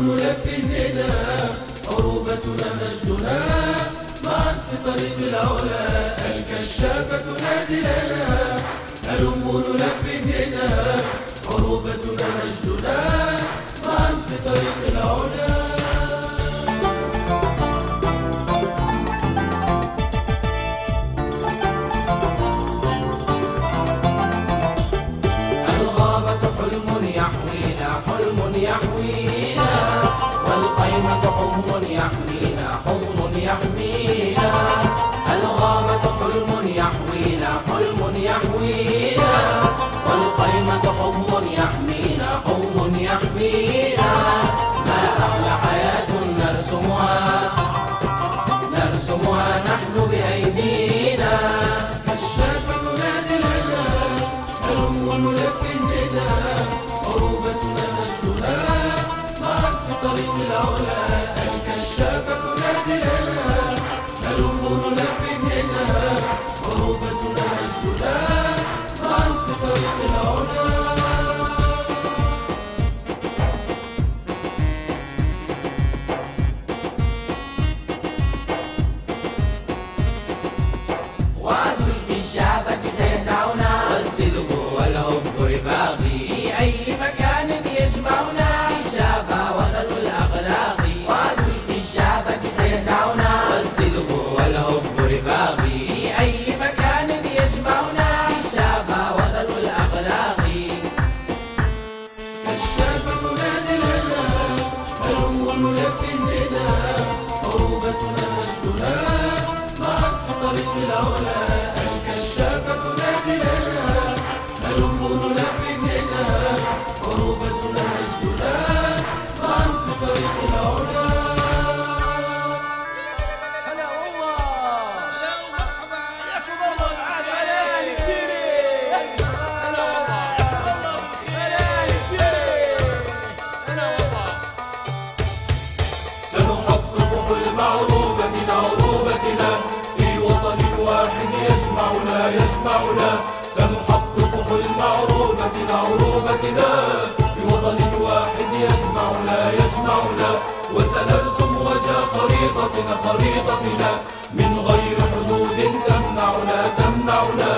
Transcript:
نلبي النداء، عروبتنا مجدنا معا في طريق العلا، الكشافة تنادي لنا. هلموا نلبي النداء، عروبتنا مجدنا معا في طريق العلا. يحوينا والخيمة حلم يحمينا، حضن يحمينا. الغابة حلم يحوينا، حلم يحوينا. والخيمة حضن يحمينا، حضن يحمينا. ما أحلى حياة نرسمها، نرسمها نحن بأيدينا. كشافة نادي لنا، هلم نلبي النداء، عروبتنا مجدنا معا في طريق العلا، الكشافة تنادي لنا. هلم نلبي النداء، عروبتنا مجدنا معا في طريق العلا. وعد الكشافة سيسعنا، والصدق والحب رفاقي. في أي مكان يجمعنا، كشافة وطن الأخلاق. وعد الكشافة سيسعنا، والصدق والحب رفاقي. في أي مكان يجمعنا، كشافة وطن الأخلاق. كشافة نادي لنا، هلم نلبي النداء، عروبتنا مجدنا معا في طريق العلا، الكشافة نادي لنا. هلم نلبي النداء، عروبتنا مجدنا معا في طريق العلا. هلا والله، هلا ومرحبا، حياكم الله العاد علي كثيري. هلا والله، حياكم الله بالخير علي كثيري. هلا والله. سنحقق حلم عروبتنا، عروبتنا في وطن واحد يجمعنا، يجمعنا. سنحقق حلم عروبتنا، عروبتنا في وطن واحد يجمعنا، يجمعنا. وسنرسم وجه خريطتنا، خريطتنا من غير حدود تمنعنا، تمنعنا.